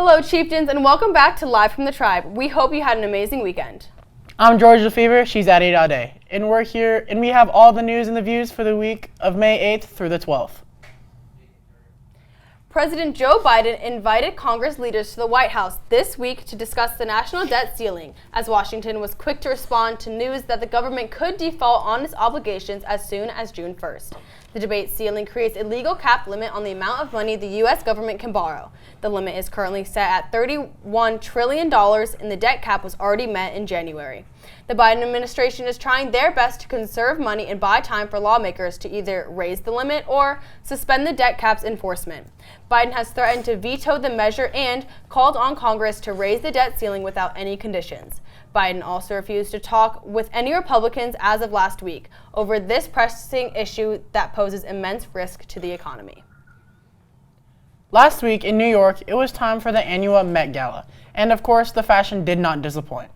Hello, Chieftains, and welcome back to Live from the Tribe. We hope you had an amazing weekend. I'm George Lefevre, she's at Ade, and we're here, and we have all the news and the views for the week of May 8th through the 12th. President Joe Biden invited Congress leaders to the White House this week to discuss the national debt ceiling, as Washington was quick to respond to news that the government could default on its obligations as soon as June 1st. The debate ceiling creates a legal cap limit on the amount of money the U.S. government can borrow. The limit is currently set at $31 trillion, and the debt cap was already met in January. The Biden administration is trying their best to conserve money and buy time for lawmakers to either raise the limit or suspend the debt cap's enforcement. Biden has threatened to veto the measure and called on Congress to raise the debt ceiling without any conditions. Biden also refused to talk with any Republicans as of last week over this pressing issue that poses immense risk to the economy. Last week in New York, it was time for the annual Met Gala, and of course, the fashion did not disappoint.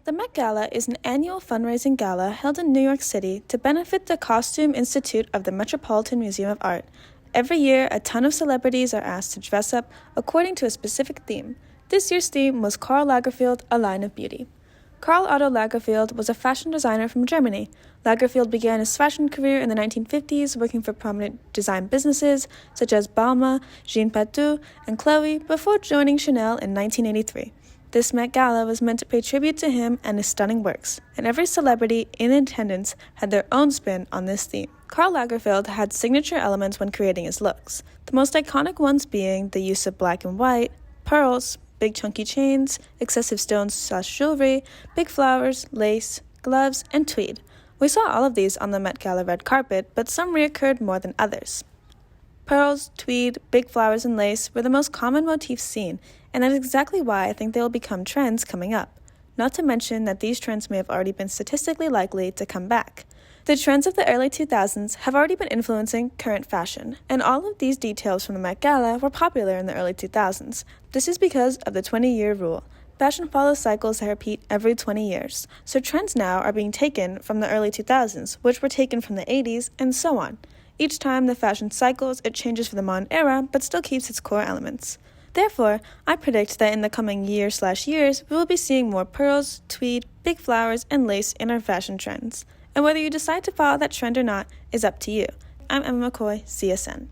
The Met Gala is an annual fundraising gala held in New York City to benefit the Costume Institute of the Metropolitan Museum of Art. Every year, a ton of celebrities are asked to dress up according to a specific theme. This year's theme was Karl Lagerfeld, A Line of Beauty. Karl Otto Lagerfeld was a fashion designer from Germany. Lagerfeld began his fashion career in the 1950s working for prominent design businesses such as Balmain, Jean Patou, and Chloe before joining Chanel in 1983. This Met Gala was meant to pay tribute to him and his stunning works, and every celebrity in attendance had their own spin on this theme. Karl Lagerfeld had signature elements when creating his looks, the most iconic ones being the use of black and white, pearls, big chunky chains, excessive stones/jewelry, big flowers, lace, gloves, and tweed. We saw all of these on the Met Gala red carpet, but some reoccurred more than others. Pearls, tweed, big flowers, and lace were the most common motifs seen, and that is exactly why I think they will become trends coming up. Not to mention that these trends may have already been statistically likely to come back. The trends of the early 2000s have already been influencing current fashion, and all of these details from the Met Gala were popular in the early 2000s. This is because of the 20-year rule. Fashion follows cycles that repeat every 20 years, so trends now are being taken from the early 2000s, which were taken from the 80s, and so on. Each time the fashion cycles, it changes for the modern era, but still keeps its core elements. Therefore, I predict that in the coming year/years, we will be seeing more pearls, tweed, big flowers, and lace in our fashion trends. And whether you decide to follow that trend or not is up to you. I'm Emma McCoy, CSN.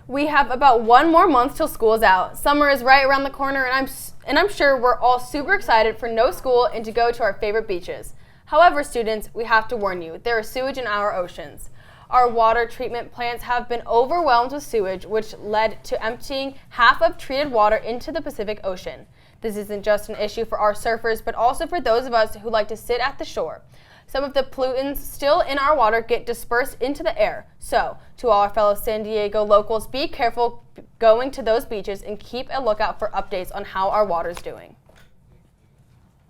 We have about one more month till school is out. Summer is right around the corner, and I'm sure we're all super excited for no school and to go to our favorite beaches. However, students, we have to warn you, there is sewage in our oceans. Our water treatment plants have been overwhelmed with sewage, which led to emptying half of treated water into the Pacific Ocean. This isn't just an issue for our surfers, but also for those of us who like to sit at the shore. Some of the pollutants still in our water get dispersed into the air. So, to all our fellow San Diego locals, be careful going to those beaches and keep a lookout for updates on how our water's doing.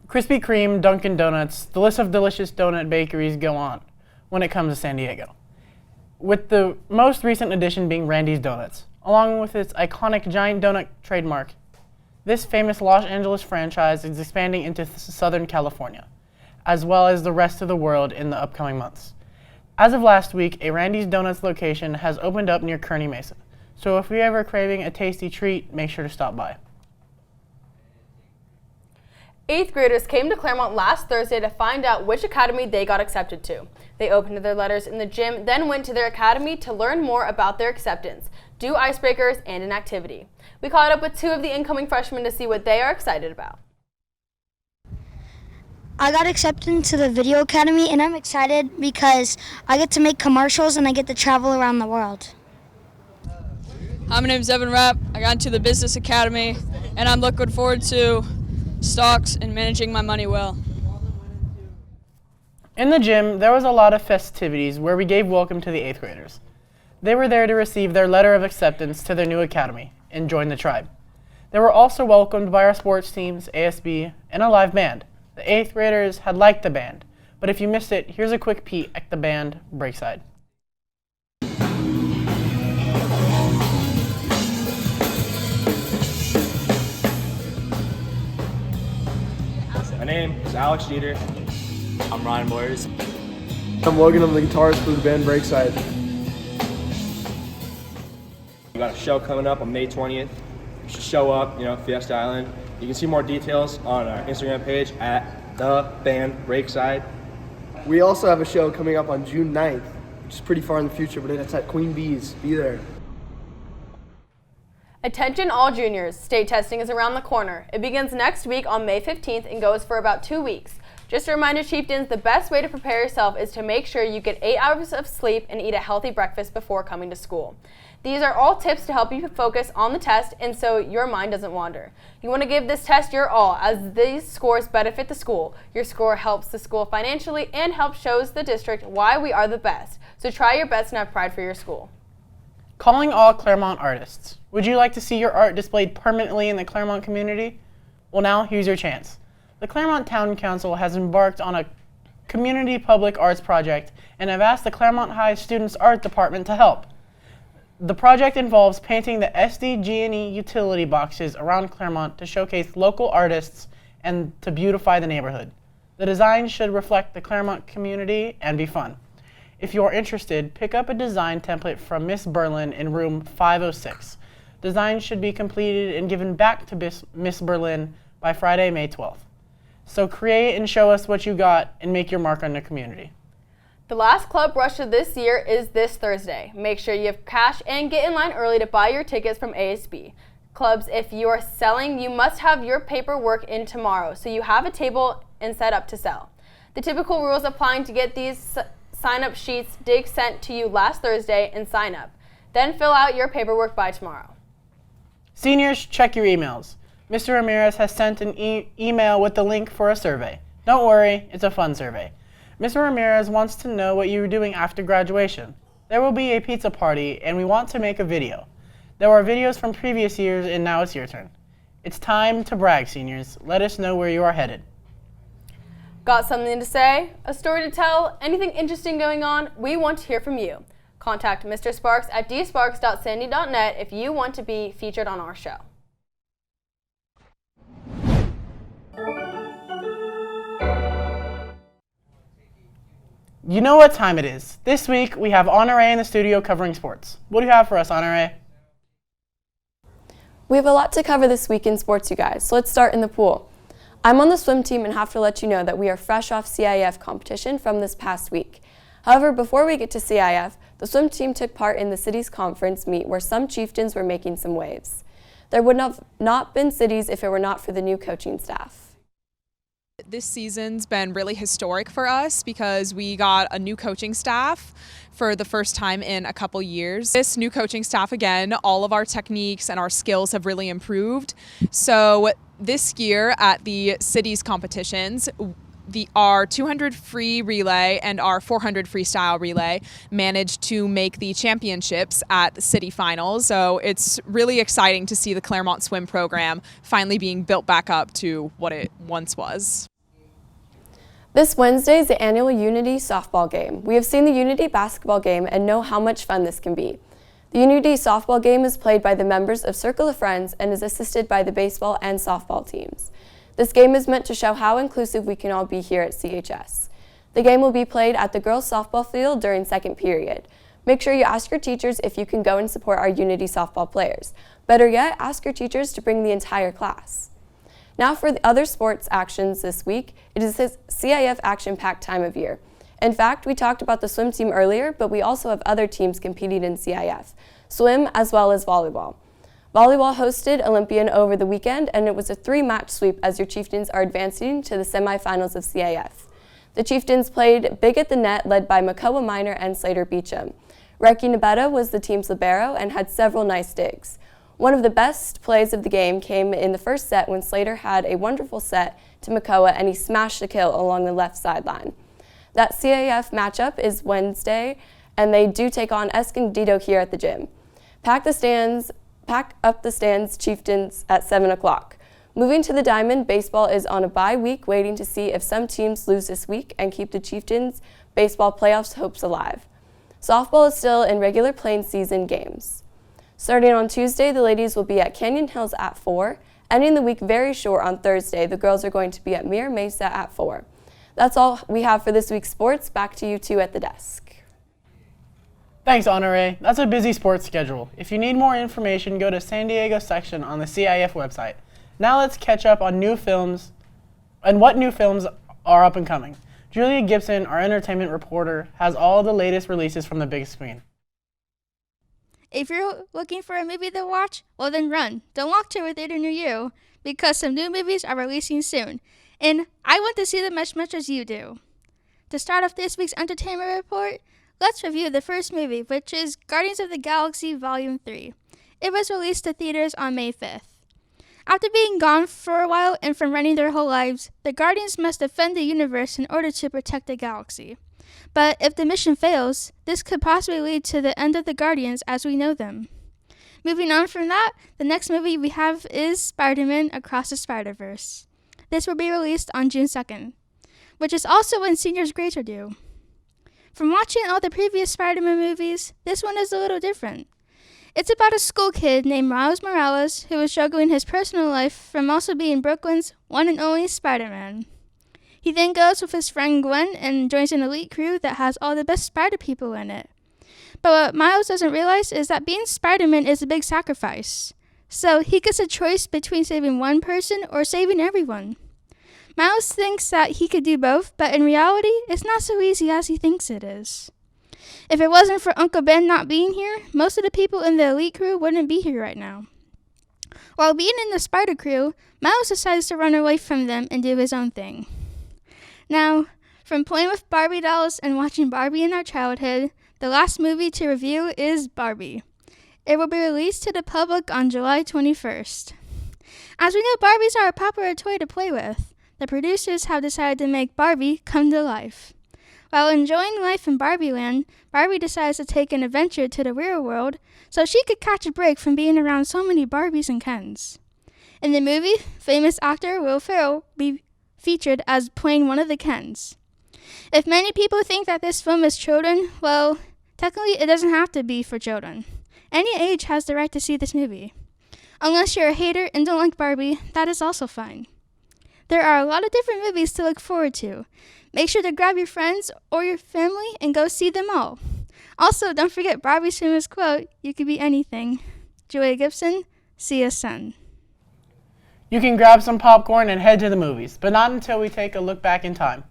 Krispy Kreme, Dunkin' Donuts, the list of delicious donut bakeries go on when it comes to San Diego, with the most recent addition being Randy's Donuts. Along with its iconic giant donut trademark, this famous Los Angeles franchise is expanding into Southern California, as well as the rest of the world in the upcoming months. As of last week, a Randy's Donuts location has opened up near Kearny Mesa, so if you're ever craving a tasty treat, make sure to stop by. 8th graders came to Clairemont last Thursday to find out which academy they got accepted to. They opened their letters in the gym, then went to their academy to learn more about their acceptance, do icebreakers, and an activity. We caught up with two of the incoming freshmen to see what they are excited about. I got accepted into the Video Academy, and I'm excited because I get to make commercials and I get to travel around the world. Hi, my name is Evan Rapp. I got into the Business Academy, and I'm looking forward to stocks and managing my money well. In the gym, there was a lot of festivities where we gave welcome to the 8th graders. They were there to receive their letter of acceptance to their new academy and join the tribe. They were also welcomed by our sports teams, ASB, and a live band. The 8th graders had liked the band, but if you missed it, here's a quick peek at the band Breakside. My name is Alex Jeter. I'm Ryan Moyers. I'm Logan. I'm the guitarist for the band Breakside. We got a show coming up on May 20th. You should show up, Fiesta Island. You can see more details on our Instagram page at The Band Breakside. We also have a show coming up on June 9th, which is pretty far in the future, but it's at Queen Bee's. Be there. Attention all juniors, state testing is around the corner. It begins next week on May 15th and goes for about 2 weeks. Just a reminder, Chieftains, the best way to prepare yourself is to make sure you get 8 hours of sleep and eat a healthy breakfast before coming to school. These are all tips to help you focus on the test and so your mind doesn't wander. You want to give this test your all, as these scores benefit the school. Your score helps the school financially and helps shows the district why we are the best. So try your best and have pride for your school. Calling all Clairemont artists. Would you like to see your art displayed permanently in the Clairemont community? Well, now here's your chance. The Clairemont Town Council has embarked on a community public arts project and have asked the Clairemont High Students Art Department to help. The project involves painting the SDG&E utility boxes around Clairemont to showcase local artists and to beautify the neighborhood. The design should reflect the Clairemont community and be fun. If you are interested, pick up a design template from Miss Berlin in room 506. Designs should be completed and given back to Miss Berlin by Friday, May 12th. So create and show us what you got and make your mark on the community. The last club rush of this year is this Thursday. Make sure you have cash and get in line early to buy your tickets from ASB. Clubs, if you are selling, you must have your paperwork in tomorrow so you have a table and set up to sell. The typical rules applying to get these sign-up sheets Dig sent to you last Thursday and sign up. Then fill out your paperwork by tomorrow. Seniors, check your emails. Mr. Ramirez has sent an email with the link for a survey. Don't worry, it's a fun survey. Mr. Ramirez wants to know what you are doing after graduation. There will be a pizza party and we want to make a video. There are videos from previous years and now it's your turn. It's time to brag, seniors. Let us know where you are headed. Got something to say? A story to tell? Anything interesting going on? We want to hear from you. Contact Mr. Sparks at dsparks.sandy.net if you want to be featured on our show. You know what time it is. This week we have Honore in the studio covering sports. What do you have for us, Honore? We have a lot to cover this week in sports, you guys, so let's start in the pool. I'm on the swim team and have to let you know that we are fresh off CIF competition from this past week. However, before we get to CIF, the swim team took part in the city's conference meet where some chieftains were making some waves. There would have not been cities if it were not for the new coaching staff. This season's been really historic for us because we got a new coaching staff for the first time in a couple years. This new coaching staff, again, all of our techniques and our skills have really improved. So this year at the city's competitions, our 200 free relay and our 400 freestyle relay managed to make the championships at the city finals. So it's really exciting to see the Clairemont swim program finally being built back up to what it once was. This Wednesday is the annual Unity softball game. We have seen the Unity basketball game and know how much fun this can be. The Unity softball game is played by the members of Circle of Friends and is assisted by the baseball and softball teams. This game is meant to show how inclusive we can all be here at CHS. The game will be played at the girls' softball field during second period. Make sure you ask your teachers if you can go and support our Unity softball players. Better yet, ask your teachers to bring the entire class. Now for the other sports actions this week, it is this CIF action-packed time of year. In fact, we talked about the swim team earlier, but we also have other teams competing in CIF, swim as well as volleyball. Volleyball hosted Olympian over the weekend, and it was a 3-match sweep as your Chieftains are advancing to the semifinals of CIF. The Chieftains played big at the net, led by Makoa Minor and Slater Beecham. Reiki Nabetta was the team's libero and had several nice digs. One of the best plays of the game came in the first set when Slater had a wonderful set to Makoa and he smashed a kill along the left sideline. That CIF matchup is Wednesday, and they do take on Escondido here at the gym. Pack up the stands, Chieftains, at 7 o'clock. Moving to the Diamond, baseball is on a bye week, waiting to see if some teams lose this week and keep the Chieftains' baseball playoffs hopes alive. Softball is still in regular playing season games. Starting on Tuesday, the ladies will be at Canyon Hills at 4. Ending the week very short on Thursday, the girls are going to be at Mira Mesa at 4. That's all we have for this week's sports. Back to you two at the desk. Thanks, Honore. That's a busy sports schedule. If you need more information, go to San Diego section on the CIF website. Now let's catch up on new films and what new films are up and coming. Julia Gibson, our entertainment reporter, has all the latest releases from the big screen. If you're looking for a movie to watch, well then run. Don't walk to a theater near you, because some new movies are releasing soon, and I want to see them as much as you do. To start off this week's entertainment report, let's review the first movie, which is Guardians of the Galaxy Volume 3. It was released to theaters on May 5th. After being gone for a while and from running their whole lives, the Guardians must defend the universe in order to protect the galaxy. But if the mission fails, this could possibly lead to the end of the Guardians as we know them. Moving on from that, the next movie we have is Spider-Man Across the Spider-Verse. This will be released on June 2nd, which is also when seniors' grades are due. From watching all the previous Spider-Man movies, this one is a little different. It's about a school kid named Miles Morales who is juggling his personal life from also being Brooklyn's one and only Spider-Man. He then goes with his friend Gwen and joins an elite crew that has all the best Spider people in it. But what Miles doesn't realize is that being Spider-Man is a big sacrifice. So he gets a choice between saving one person or saving everyone. Miles thinks that he could do both, but in reality, it's not so easy as he thinks it is. If it wasn't for Uncle Ben not being here, most of the people in the elite crew wouldn't be here right now. While being in the Spider crew, Miles decides to run away from them and do his own thing. Now, from playing with Barbie dolls and watching Barbie in our childhood, the last movie to review is Barbie. It will be released to the public on July 21st. As we know, Barbies are a popular toy to play with. The producers have decided to make Barbie come to life. While enjoying life in Barbie Land, Barbie decides to take an adventure to the real world so she could catch a break from being around so many Barbies and Kens. In the movie, famous actor Will Ferrell will be featured as playing one of the Kens. If many people think that this film is children, well, technically it doesn't have to be for children. Any age has the right to see this movie. Unless you're a hater and don't like Barbie, that is also fine. There are a lot of different movies to look forward to. Make sure to grab your friends or your family and go see them all. Also, don't forget Barbie's famous quote, "You could be anything." Julia Gibson, CSN. You can grab some popcorn and head to the movies, but not until we take a look back in time.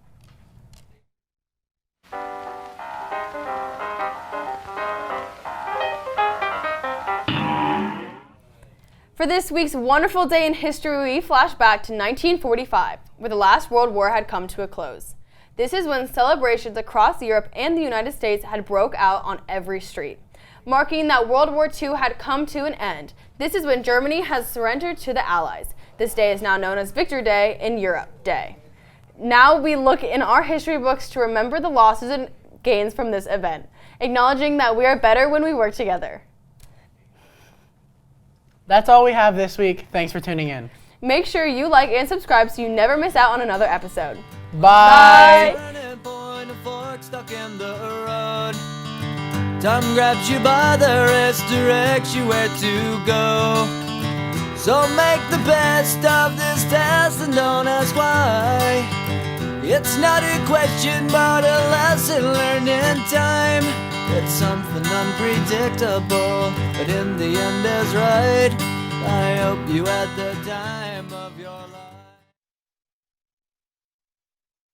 For this week's wonderful day in history, we flash back to 1945, where the last World War had come to a close. This is when celebrations across Europe and the United States had broke out on every street, marking that World War II had come to an end. This is when Germany has surrendered to the Allies. This day is now known as Victory Day in Europe Day. Now we look in our history books to remember the losses and gains from this event, acknowledging that we are better when we work together. That's all we have this week. Thanks for tuning in. Make sure you like and subscribe so you never miss out on another episode. Bye. Time grabs you by the wrist, directs you where to go. So make the best of this test and don't ask why. It's not a question but a lesson learned in time. It's something unpredictable, but in the end is right. I hope you had the time of your life.